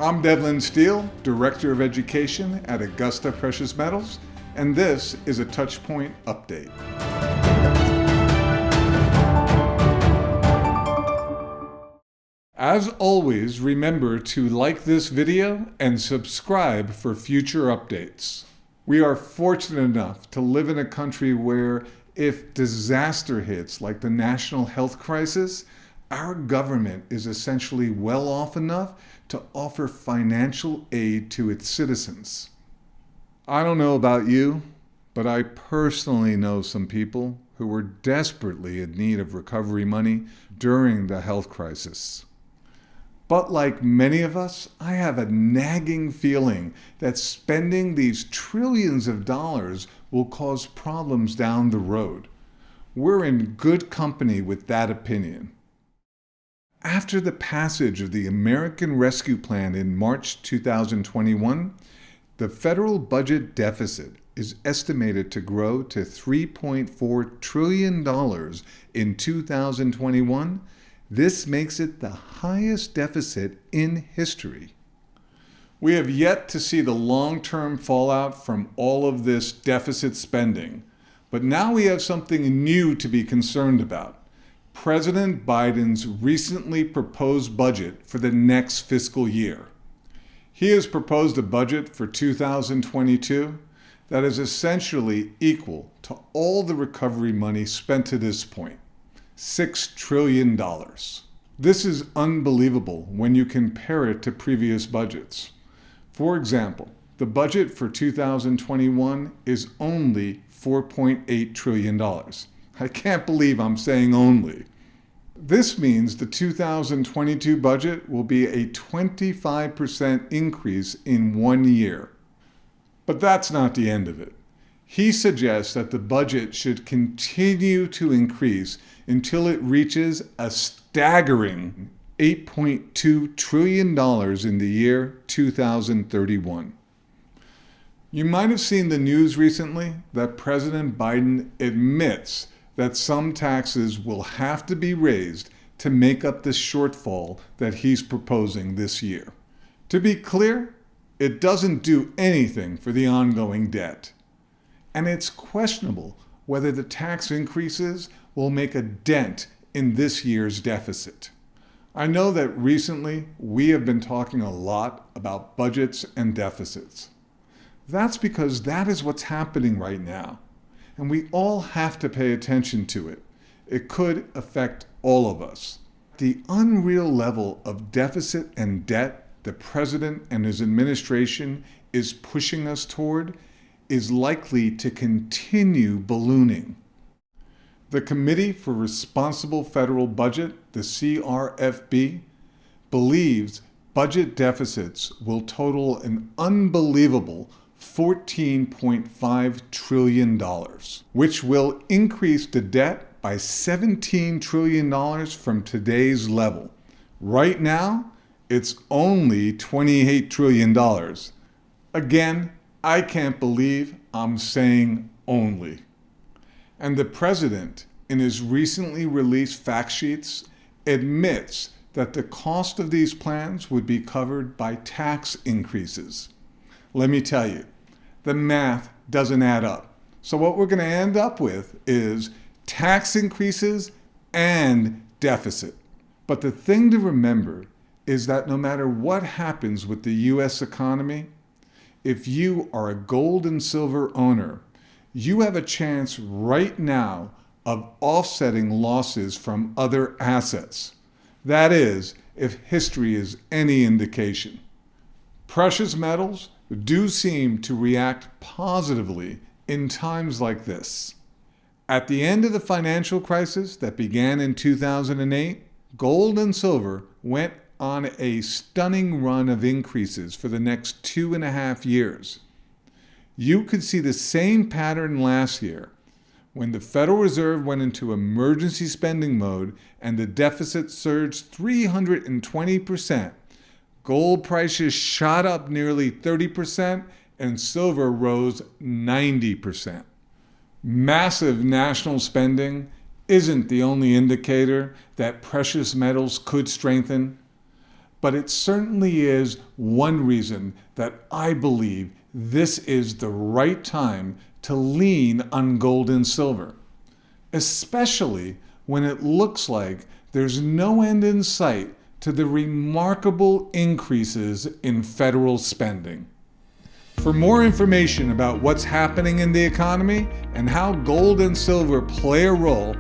I'm Devlin Steele, Director of Education at Augusta Precious Metals, and this is a Touchpoint Update. As always, remember to like this video and subscribe for future updates. We are fortunate enough to live in a country where if disaster hits, like the national health crisis, our government is essentially well off enough to offer financial aid to its citizens. I don't know about you, but I personally know some people who were desperately in need of recovery money during the health crisis. But like many of us, I have a nagging feeling that spending these trillions of dollars will cause problems down the road. We're in good company with that opinion. After the passage of the American Rescue Plan in March 2021, the federal budget deficit is estimated to grow to $3.4 trillion in 2021. This makes it the highest deficit in history. We have yet to see the long-term fallout from all of this deficit spending, but now we have something new to be concerned about. President Biden's recently proposed budget for the next fiscal year. He has proposed a budget for 2022 that is essentially equal to all the recovery money spent to this point, $6 trillion. This is unbelievable when you compare it to previous budgets. For example, the budget for 2021 is only $4.8 trillion. I can't believe I'm saying only. This means the 2022 budget will be a 25% increase in 1 year. But that's not the end of it. He suggests that the budget should continue to increase until it reaches a staggering $8.2 trillion in the year 2031. You might have seen the news recently that President Biden admits that some taxes will have to be raised to make up the shortfall that he's proposing this year. To be clear, it doesn't do anything for the ongoing debt. And it's questionable whether the tax increases will make a dent in this year's deficit. I know that recently we have been talking a lot about budgets and deficits. That's because that is what's happening right now, and we all have to pay attention to it. It could affect all of us. The unreal level of deficit and debt the president and his administration is pushing us toward is likely to continue ballooning. The Committee for Responsible Federal Budget, the CRFB, believes budget deficits will total an unbelievable $14.5 trillion, which will increase the debt by $17 trillion from today's level. Right now, it's only $28 trillion. Again, I can't believe I'm saying only. And the president, in his recently released fact sheets, admits that the cost of these plans would be covered by tax increases. Let me tell you, the math doesn't add up. So what we're going to end up with is tax increases and deficit. But the thing to remember is that no matter what happens with the U.S. economy, if you are a gold and silver owner, you have a chance right now of offsetting losses from other assets. That is, if history is any indication. Precious metals do seem to react positively in times like this. At the end of the financial crisis that began in 2008, gold and silver went on a stunning run of increases for the next 2.5 years. You could see the same pattern last year when the Federal Reserve went into emergency spending mode and the deficit surged 320%. Gold prices shot up nearly 30% and silver rose 90%. Massive national spending isn't the only indicator that precious metals could strengthen. but it certainly is one reason that I believe this is the right time to lean on gold and silver, especially when it looks like there's no end in sight to the remarkable increases in federal spending. For more information about what's happening in the economy and how gold and silver play a role,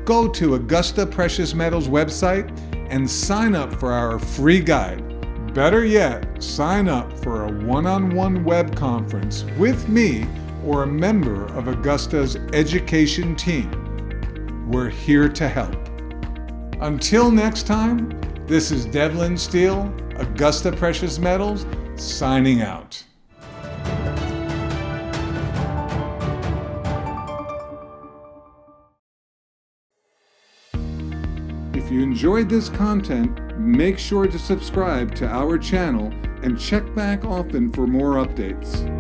go to Augusta Precious Metals website and sign up for our free guide. Better yet, sign up for a one-on-one web conference with me or a member of Augusta's education team. We're here to help. Until next time, this is Devlin Steele, Augusta Precious Metals, signing out. If you enjoyed this content, make sure to subscribe to our channel and check back often for more updates.